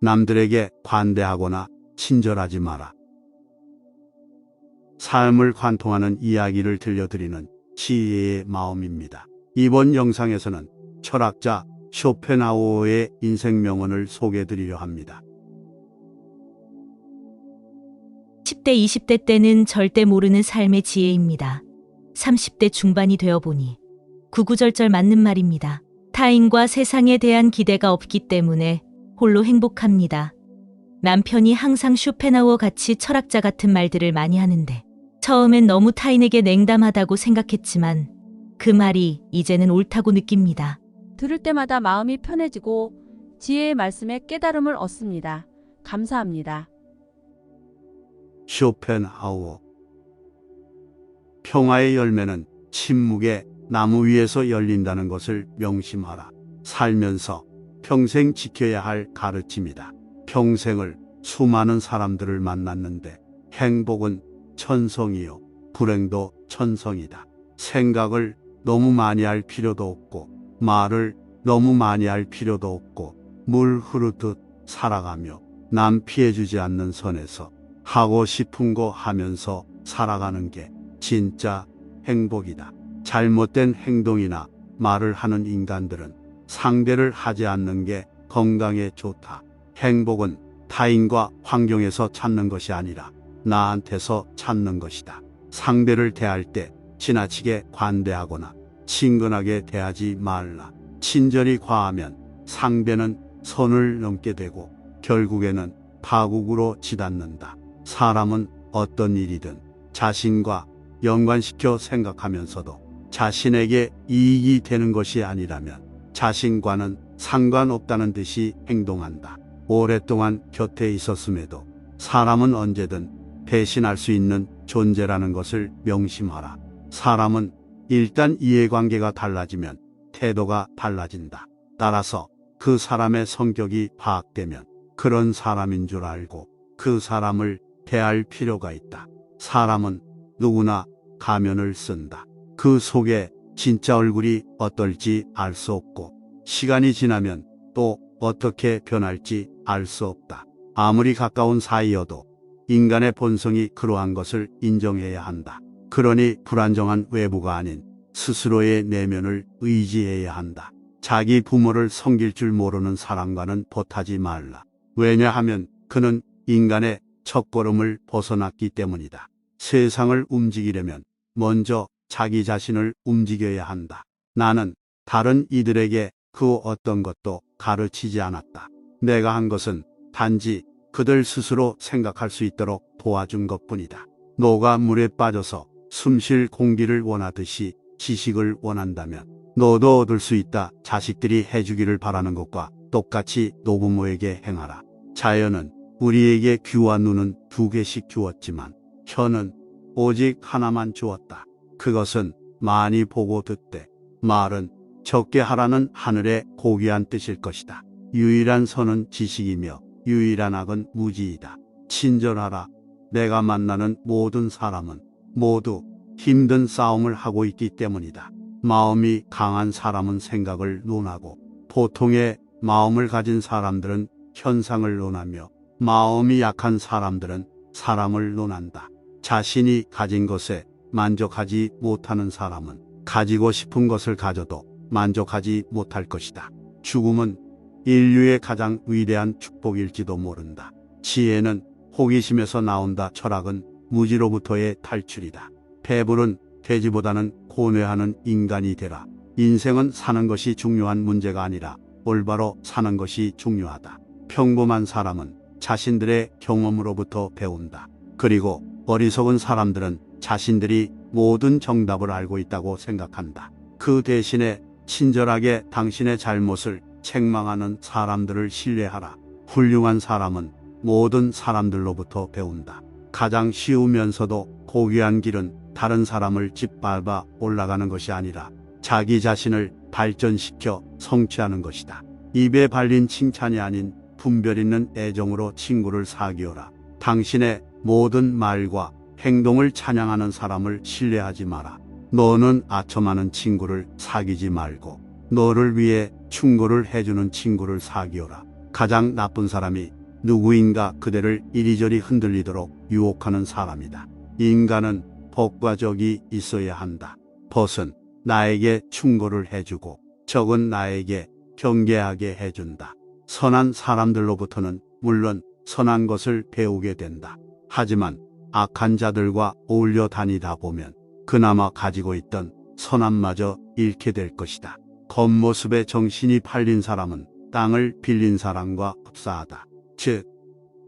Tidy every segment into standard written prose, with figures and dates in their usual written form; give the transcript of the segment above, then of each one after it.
남들에게 관대하거나 친절하지 마라. 삶을 관통하는 이야기를 들려드리는 지혜의 마음입니다. 이번 영상에서는 철학자 쇼펜하우어의 인생 명언을 소개해드리려 합니다. 10대, 20대 때는 절대 모르는 삶의 지혜입니다. 30대 중반이 되어 보니 구구절절 맞는 말입니다. 타인과 세상에 대한 기대가 없기 때문에 홀로 행복합니다. 남편이 항상 쇼펜하우어 같이 철학자 같은 말들을 많이 하는데 처음엔 너무 타인에게 냉담하다고 생각했지만 그 말이 이제는 옳다고 느낍니다. 들을 때마다 마음이 편해지고 지혜의 말씀에 깨달음을 얻습니다. 감사합니다. 쇼펜하우어. 평화의 열매는 침묵의 나무 위에서 열린다는 것을 명심하라. 살면서 평생 지켜야 할 가르침이다. 평생을 수많은 사람들을 만났는데 행복은 천성이요 불행도 천성이다. 생각을 너무 많이 할 필요도 없고 말을 너무 많이 할 필요도 없고 물 흐르듯 살아가며 남 피해주지 않는 선에서 하고 싶은 거 하면서 살아가는 게 진짜 행복이다. 잘못된 행동이나 말을 하는 인간들은 상대를 하지 않는 게 건강에 좋다. 행복은 타인과 환경에서 찾는 것이 아니라 나한테서 찾는 것이다. 상대를 대할 때 지나치게 관대하거나 친근하게 대하지 말라. 친절이 과하면 상대는 선을 넘게 되고 결국에는 파국으로 치닫는다. 사람은 어떤 일이든 자신과 연관시켜 생각하면서도 자신에게 이익이 되는 것이 아니라면 자신과는 상관없다는 듯이 행동한다. 오랫동안 곁에 있었음에도 사람은 언제든 배신할 수 있는 존재라는 것을 명심하라. 사람은 일단 이해관계가 달라지면 태도가 달라진다. 따라서 그 사람의 성격이 파악되면 그런 사람인 줄 알고 그 사람을 대할 필요가 있다. 사람은 누구나 가면을 쓴다. 그 속에 진짜 얼굴이 어떨지 알 수 없고 시간이 지나면 또 어떻게 변할지 알 수 없다. 아무리 가까운 사이여도 인간의 본성이 그러한 것을 인정해야 한다. 그러니 불안정한 외부가 아닌 스스로의 내면을 의지해야 한다. 자기 부모를 섬길 줄 모르는 사람과는 보타지 말라. 왜냐하면 그는 인간의 첫걸음을 벗어났기 때문이다. 세상을 움직이려면 먼저 자기 자신을 움직여야 한다. 나는 다른 이들에게 그 어떤 것도 가르치지 않았다. 내가 한 것은 단지 그들 스스로 생각할 수 있도록 도와준 것뿐이다. 노가 물에 빠져서 숨쉴 공기를 원하듯이 지식을 원한다면 너도 얻을 수 있다. 자식들이 해주기를 바라는 것과 똑같이 노부모에게 행하라. 자연은 우리에게 귀와 눈은 2개씩 주었지만 혀는 오직 하나만 주었다. 그것은 많이 보고 듣되 말은 적게 하라는 하늘의 고귀한 뜻일 것이다. 유일한 선은 지식이며 유일한 악은 무지이다. 친절하라. 내가 만나는 모든 사람은 모두 힘든 싸움을 하고 있기 때문이다. 마음이 강한 사람은 생각을 논하고 보통의 마음을 가진 사람들은 현상을 논하며 마음이 약한 사람들은 사람을 논한다. 자신이 가진 것에 만족하지 못하는 사람은 가지고 싶은 것을 가져도 만족하지 못할 것이다. 죽음은 인류의 가장 위대한 축복일지도 모른다. 지혜는 호기심에서 나온다. 철학은 무지로부터의 탈출이다. 배부른 돼지보다는 고뇌하는 인간이 되라. 인생은 사는 것이 중요한 문제가 아니라 올바로 사는 것이 중요하다. 평범한 사람은 자신들의 경험으로부터 배운다. 그리고 어리석은 사람들은 자신들이 모든 정답을 알고 있다고 생각한다. 그 대신에 친절하게 당신의 잘못을 책망하는 사람들을 신뢰하라. 훌륭한 사람은 모든 사람들로부터 배운다. 가장 쉬우면서도 고귀한 길은 다른 사람을 짓밟아 올라가는 것이 아니라 자기 자신을 발전시켜 성취하는 것이다. 입에 발린 칭찬이 아닌 분별 있는 애정으로 친구를 사귀어라. 당신의 모든 말과 행동을 찬양하는 사람을 신뢰하지 마라. 너는 아첨하는 친구를 사귀지 말고 너를 위해 충고를 해주는 친구를 사귀어라. 가장 나쁜 사람이 누구인가 그대를 이리저리 흔들리도록 유혹하는 사람이다. 인간은 법과 적이 있어야 한다. 벗은 나에게 충고를 해주고 적은 나에게 경계하게 해준다. 선한 사람들로부터는 물론 선한 것을 배우게 된다. 하지만 악한 자들과 어울려 다니다 보면 그나마 가지고 있던 선함마저 잃게 될 것이다. 겉모습에 정신이 팔린 사람은 땅을 빌린 사람과 흡사하다. 즉,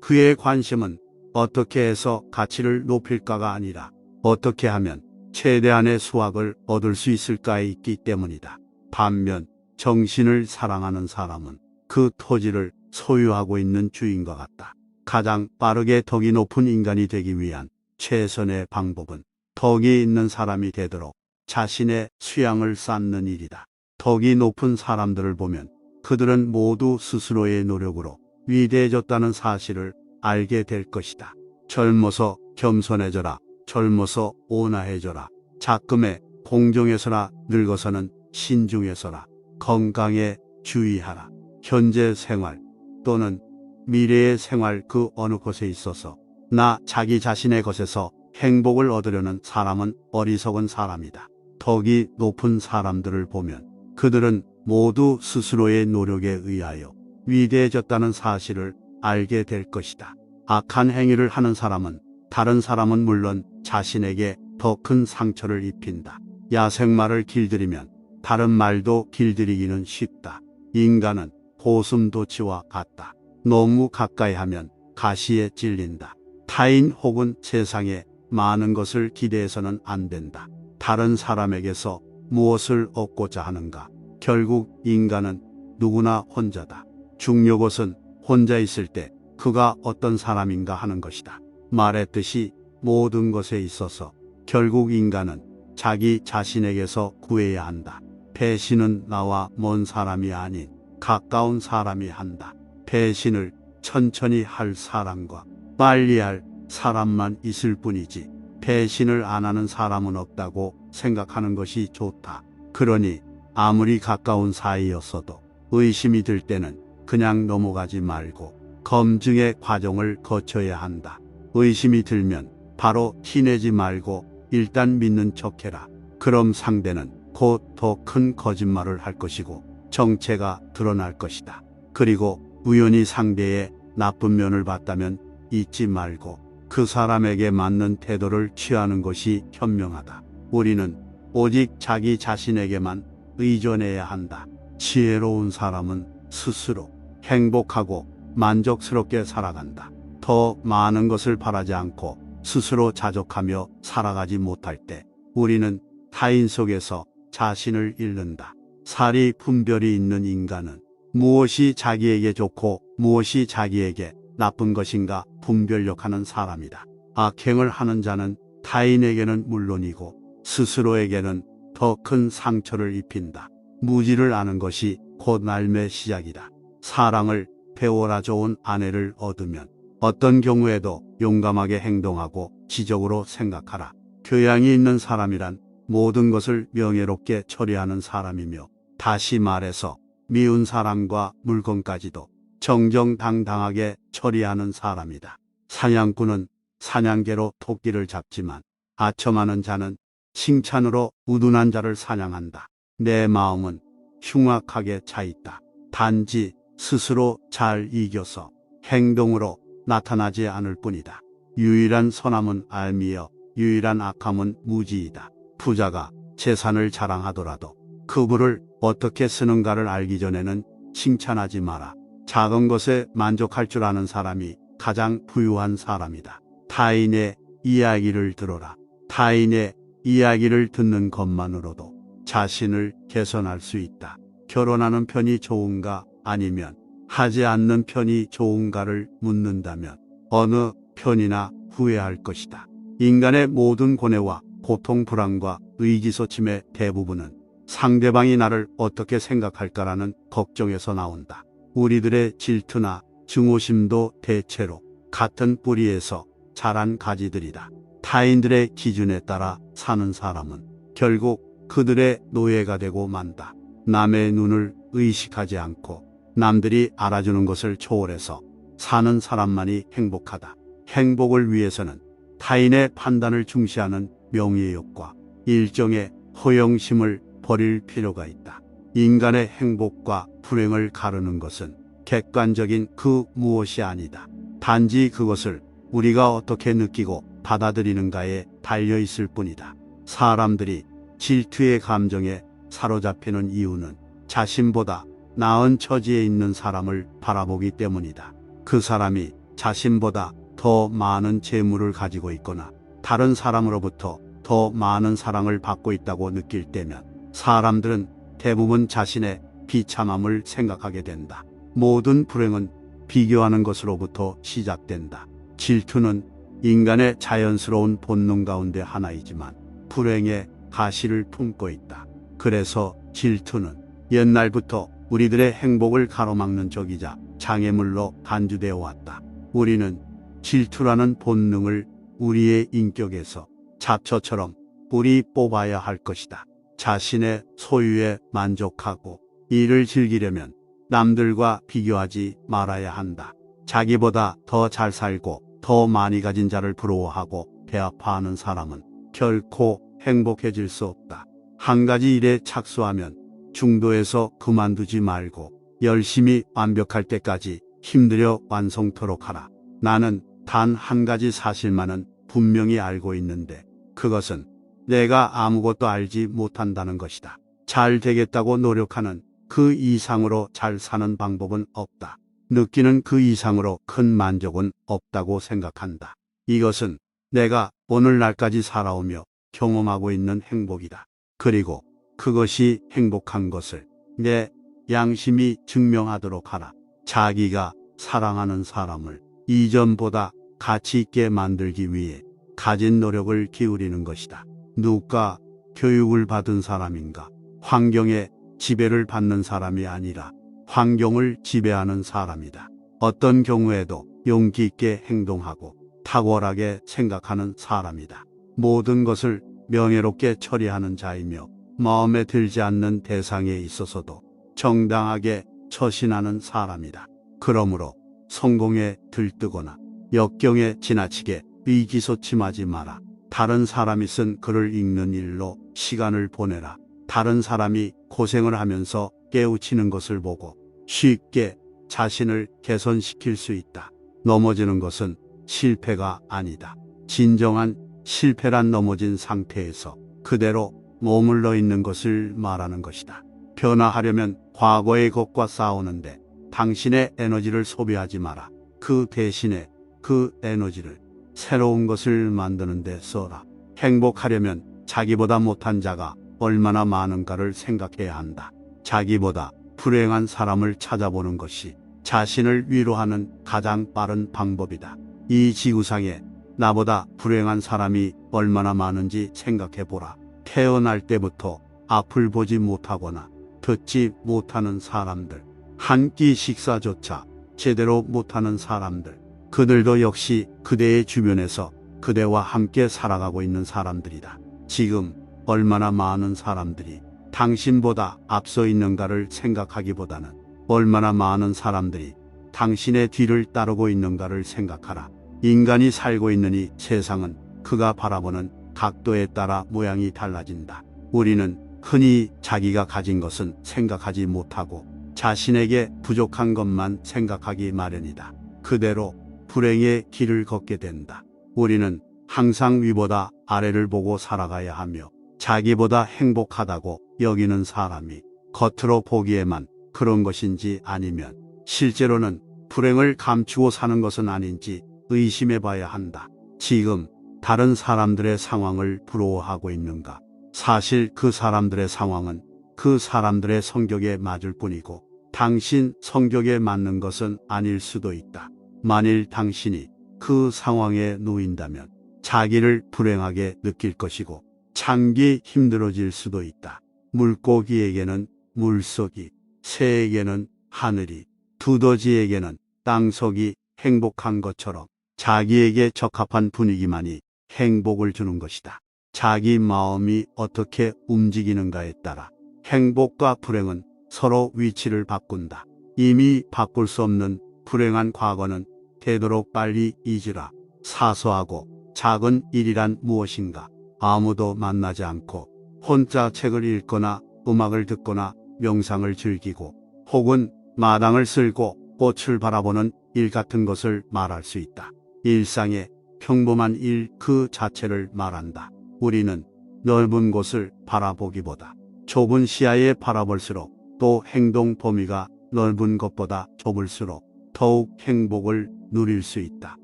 그의 관심은 어떻게 해서 가치를 높일까가 아니라 어떻게 하면 최대한의 수확을 얻을 수 있을까에 있기 때문이다. 반면 정신을 사랑하는 사람은 그 토지를 소유하고 있는 주인과 같다. 가장 빠르게 덕이 높은 인간이 되기 위한 최선의 방법은 덕이 있는 사람이 되도록 자신의 수양을 쌓는 일이다. 덕이 높은 사람들을 보면 그들은 모두 스스로의 노력으로 위대해졌다는 사실을 알게 될 것이다. 젊어서 겸손해져라. 젊어서 온화해져라. 작금에 공정해서라. 늙어서는 신중해서라. 건강에 주의하라. 현재 생활 또는 미래의 생활 그 어느 곳에 있어서 나 자기 자신의 것에서 행복을 얻으려는 사람은 어리석은 사람이다. 덕이 높은 사람들을 보면 그들은 모두 스스로의 노력에 의하여 위대해졌다는 사실을 알게 될 것이다. 악한 행위를 하는 사람은 다른 사람은 물론 자신에게 더 큰 상처를 입힌다. 야생마를 길들이면 다른 말도 길들이기는 쉽다. 인간은 고슴도치와 같다. 너무 가까이 하면 가시에 찔린다. 타인 혹은 세상에 많은 것을 기대해서는 안 된다. 다른 사람에게서 무엇을 얻고자 하는가? 결국 인간은 누구나 혼자다. 중요것은 혼자 있을 때 그가 어떤 사람인가 하는 것이다. 말했듯이 모든 것에 있어서 결국 인간은 자기 자신에게서 구해야 한다. 배신은 나와 먼 사람이 아닌 가까운 사람이 한다. 배신을 천천히 할 사람과 빨리 할 사람만 있을 뿐이지 배신을 안 하는 사람은 없다고 생각하는 것이 좋다. 그러니 아무리 가까운 사이였어도 의심이 들 때는 그냥 넘어가지 말고 검증의 과정을 거쳐야 한다. 의심이 들면 바로 티내지 말고 일단 믿는 척해라. 그럼 상대는 곧 더 큰 거짓말을 할 것이고 정체가 드러날 것이다. 그리고 우연히 상대의 나쁜 면을 봤다면 잊지 말고 그 사람에게 맞는 태도를 취하는 것이 현명하다. 우리는 오직 자기 자신에게만 의존해야 한다. 지혜로운 사람은 스스로 행복하고 만족스럽게 살아간다. 더 많은 것을 바라지 않고 스스로 자족하며 살아가지 못할 때 우리는 타인 속에서 자신을 잃는다. 사리 분별이 있는 인간은 무엇이 자기에게 좋고 무엇이 자기에게 나쁜 것인가 분별력하는 사람이다. 악행을 하는 자는 타인에게는 물론이고 스스로에게는 더 큰 상처를 입힌다. 무지를 아는 것이 곧 삶의 시작이다. 사랑을 배워라. 좋은 아내를 얻으면 어떤 경우에도 용감하게 행동하고 지적으로 생각하라. 교양이 있는 사람이란 모든 것을 명예롭게 처리하는 사람이며 다시 말해서 미운 사람과 물건까지도 정정당당하게 처리하는 사람이다. 사냥꾼은 사냥개로 토끼를 잡지만 아첨하는 자는 칭찬으로 우둔한 자를 사냥한다. 내 마음은 흉악하게 차 있다. 단지 스스로 잘 이겨서 행동으로 나타나지 않을 뿐이다. 유일한 선함은 알미여 유일한 악함은 무지이다. 부자가 재산을 자랑하더라도 그 부를 어떻게 쓰는가를 알기 전에는 칭찬하지 마라. 작은 것에 만족할 줄 아는 사람이 가장 부유한 사람이다. 타인의 이야기를 들어라. 타인의 이야기를 듣는 것만으로도 자신을 개선할 수 있다. 결혼하는 편이 좋은가 아니면 하지 않는 편이 좋은가를 묻는다면 어느 편이나 후회할 것이다. 인간의 모든 고뇌와 고통, 불안과 의기소침의 대부분은 상대방이 나를 어떻게 생각할까라는 걱정에서 나온다. 우리들의 질투나 증오심도 대체로 같은 뿌리에서 자란 가지들이다. 타인들의 기준에 따라 사는 사람은 결국 그들의 노예가 되고 만다. 남의 눈을 의식하지 않고 남들이 알아주는 것을 초월해서 사는 사람만이 행복하다. 행복을 위해서는 타인의 판단을 중시하는 명예욕과 일종의 허영심을 버릴 필요가 있다. 인간의 행복과 불행을 가르는 것은 객관적인 그 무엇이 아니다. 단지 그것을 우리가 어떻게 느끼고 받아들이는가에 달려 있을 뿐이다. 사람들이 질투의 감정에 사로잡히는 이유는 자신보다 나은 처지에 있는 사람을 바라보기 때문이다. 그 사람이 자신보다 더 많은 재물을 가지고 있거나 다른 사람으로부터 더 많은 사랑을 받고 있다고 느낄 때면 사람들은 대부분 자신의 비참함을 생각하게 된다. 모든 불행은 비교하는 것으로부터 시작된다. 질투는 인간의 자연스러운 본능 가운데 하나이지만 불행의 가시를 품고 있다. 그래서 질투는 옛날부터 우리들의 행복을 가로막는 적이자 장애물로 간주되어 왔다. 우리는 질투라는 본능을 우리의 인격에서 잡초처럼 뿌리 뽑아야 할 것이다. 자신의 소유에 만족하고 이를 즐기려면 남들과 비교하지 말아야 한다. 자기보다 더 잘 살고 더 많이 가진 자를 부러워하고 배아파하는 사람은 결코 행복해질 수 없다. 한 가지 일에 착수하면 중도에서 그만두지 말고 열심히 완벽할 때까지 힘들여 완성토록 하라. 나는 단 한 가지 사실만은 분명히 알고 있는데 그것은 내가 아무것도 알지 못한다는 것이다. 잘 되겠다고 노력하는 그 이상으로 잘 사는 방법은 없다. 느끼는 그 이상으로 큰 만족은 없다고 생각한다. 이것은 내가 오늘날까지 살아오며 경험하고 있는 행복이다. 그리고 그것이 행복한 것을 내 양심이 증명하도록 하라. 자기가 사랑하는 사람을 이전보다 가치 있게 만들기 위해 가진 노력을 기울이는 것이다. 누가 교육을 받은 사람인가? 환경에 지배를 받는 사람이 아니라 환경을 지배하는 사람이다. 어떤 경우에도 용기 있게 행동하고 탁월하게 생각하는 사람이다. 모든 것을 명예롭게 처리하는 자이며 마음에 들지 않는 대상에 있어서도 정당하게 처신하는 사람이다. 그러므로 성공에 들뜨거나 역경에 지나치게 의기소침하지 마라. 다른 사람이 쓴 글을 읽는 일로 시간을 보내라. 다른 사람이 고생을 하면서 깨우치는 것을 보고 쉽게 자신을 개선시킬 수 있다. 넘어지는 것은 실패가 아니다. 진정한 실패란 넘어진 상태에서 그대로 머물러 있는 것을 말하는 것이다. 변화하려면 과거의 것과 싸우는데 당신의 에너지를 소비하지 마라. 그 대신에 그 에너지를 새로운 것을 만드는 데 써라. 행복하려면 자기보다 못한 자가 얼마나 많은가를 생각해야 한다. 자기보다 불행한 사람을 찾아보는 것이 자신을 위로하는 가장 빠른 방법이다. 이 지구상에 나보다 불행한 사람이 얼마나 많은지 생각해보라. 태어날 때부터 앞을 보지 못하거나 듣지 못하는 사람들, 한 끼 식사조차 제대로 못하는 사람들, 그들도 역시 그대의 주변에서 그대와 함께 살아가고 있는 사람들이다. 지금 얼마나 많은 사람들이 당신보다 앞서 있는가를 생각하기보다는 얼마나 많은 사람들이 당신의 뒤를 따르고 있는가를 생각하라. 인간이 살고 있는 이 세상은 그가 바라보는 각도에 따라 모양이 달라진다. 우리는 흔히 자기가 가진 것은 생각하지 못하고 자신에게 부족한 것만 생각하기 마련이다. 그대로 불행의 길을 걷게 된다. 우리는 항상 위보다 아래를 보고 살아가야 하며 자기보다 행복하다고 여기는 사람이 겉으로 보기에만 그런 것인지 아니면 실제로는 불행을 감추고 사는 것은 아닌지 의심해 봐야 한다. 지금 다른 사람들의 상황을 부러워하고 있는가? 사실 그 사람들의 상황은 그 사람들의 성격에 맞을 뿐이고 당신 성격에 맞는 것은 아닐 수도 있다. 만일 당신이 그 상황에 놓인다면 자기를 불행하게 느낄 것이고 참기 힘들어질 수도 있다. 물고기에게는 물속이, 새에게는 하늘이, 두더지에게는 땅속이 행복한 것처럼 자기에게 적합한 분위기만이 행복을 주는 것이다. 자기 마음이 어떻게 움직이는가에 따라 행복과 불행은 서로 위치를 바꾼다. 이미 바꿀 수 없는 불행한 과거는 되도록 빨리 잊으라. 사소하고 작은 일이란 무엇인가? 아무도 만나지 않고 혼자 책을 읽거나 음악을 듣거나 명상을 즐기고 혹은 마당을 쓸고 꽃을 바라보는 일 같은 것을 말할 수 있다. 일상의 평범한 일 그 자체를 말한다. 우리는 넓은 곳을 바라보기보다 좁은 시야에 바라볼수록 또 행동 범위가 넓은 것보다 좁을수록 더욱 행복을 누릴 수 있다.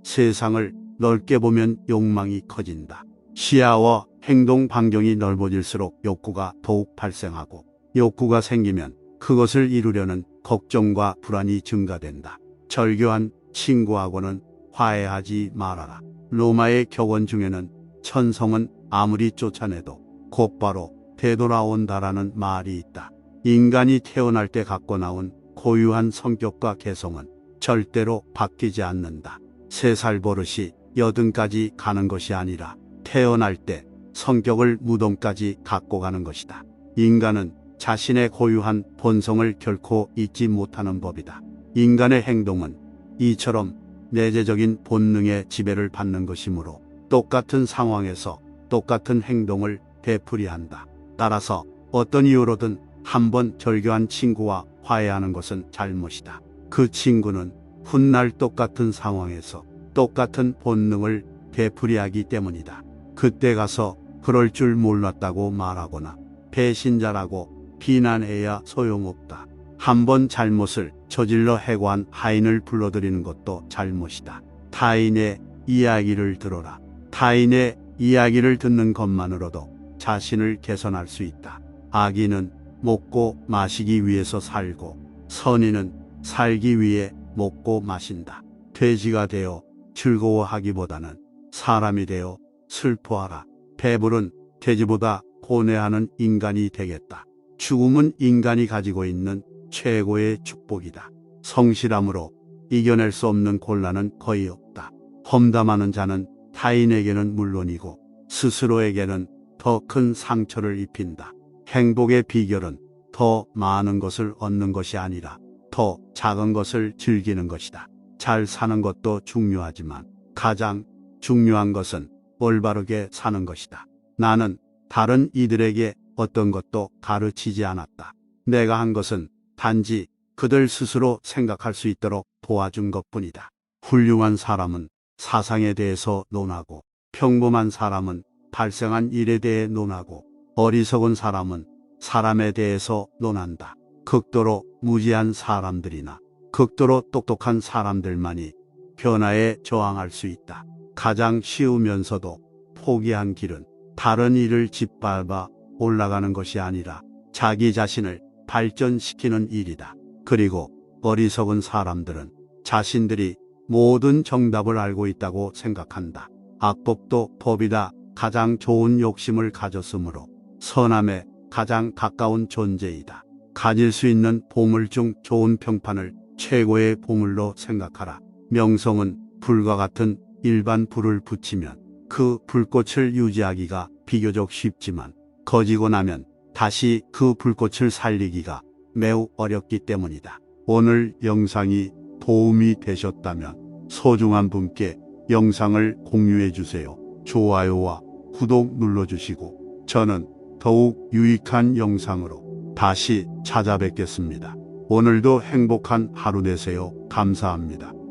세상을 넓게 보면 욕망이 커진다. 시야와 행동 반경이 넓어질수록 욕구가 더욱 발생하고 욕구가 생기면 그것을 이루려는 걱정과 불안이 증가된다. 절교한 친구하고는 화해하지 말아라. 로마의 격언 중에는 천성은 아무리 쫓아내도 곧바로 되돌아온다라는 말이 있다. 인간이 태어날 때 갖고 나온 고유한 성격과 개성은 절대로 바뀌지 않는다. 3살 버릇이 80까지 가는 것이 아니라 태어날 때 성격을 무덤까지 갖고 가는 것이다. 인간은 자신의 고유한 본성을 결코 잊지 못하는 법이다. 인간의 행동은 이처럼 내재적인 본능의 지배를 받는 것이므로 똑같은 상황에서 똑같은 행동을 되풀이한다. 따라서 어떤 이유로든 한번 절교한 친구와 화해하는 것은 잘못이다. 그 친구는 훗날 똑같은 상황에서 똑같은 본능을 되풀이하기 때문이다. 그때 가서 그럴 줄 몰랐다고 말하거나 배신자라고 비난해야 소용없다. 한번 잘못을 저질러 해고한 하인을 불러들이는 것도 잘못이다. 타인의 이야기를 들어라. 타인의 이야기를 듣는 것만으로도 자신을 개선할 수 있다. 악인은 먹고 마시기 위해서 살고 선인은 살기 위해 먹고 마신다. 돼지가 되어 즐거워하기보다는 사람이 되어 슬퍼하라. 배부른 돼지보다 고뇌하는 인간이 되겠다. 죽음은 인간이 가지고 있는 최고의 축복이다. 성실함으로 이겨낼 수 없는 곤란은 거의 없다. 험담하는 자는 타인에게는 물론이고 스스로에게는 더 큰 상처를 입힌다. 행복의 비결은 더 많은 것을 얻는 것이 아니라 더 작은 것을 즐기는 것이다. 잘 사는 것도 중요하지만 가장 중요한 것은 올바르게 사는 것이다. 나는 다른 이들에게 어떤 것도 가르치지 않았다. 내가 한 것은 단지 그들 스스로 생각할 수 있도록 도와준 것뿐이다. 훌륭한 사람은 사상에 대해서 논하고 평범한 사람은 발생한 일에 대해 논하고 어리석은 사람은 사람에 대해서 논한다. 극도로 무지한 사람들이나 극도로 똑똑한 사람들만이 변화에 저항할 수 있다. 가장 쉬우면서도 포기한 길은 다른 일을 짓밟아 올라가는 것이 아니라 자기 자신을 발전시키는 일이다. 그리고 어리석은 사람들은 자신들이 모든 정답을 알고 있다고 생각한다. 악법도 법이다. 가장 좋은 욕심을 가졌으므로 선함에 가장 가까운 존재이다. 가질 수 있는 보물 중 좋은 평판을 최고의 보물로 생각하라. 명성은 불과 같은 일반 불을 붙이면 그 불꽃을 유지하기가 비교적 쉽지만 꺼지고 나면 다시 그 불꽃을 살리기가 매우 어렵기 때문이다. 오늘 영상이 도움이 되셨다면 소중한 분께 영상을 공유해 주세요. 좋아요와 구독 눌러주시고 저는 더욱 유익한 영상으로 다시 찾아뵙겠습니다. 오늘도 행복한 하루 되세요. 감사합니다.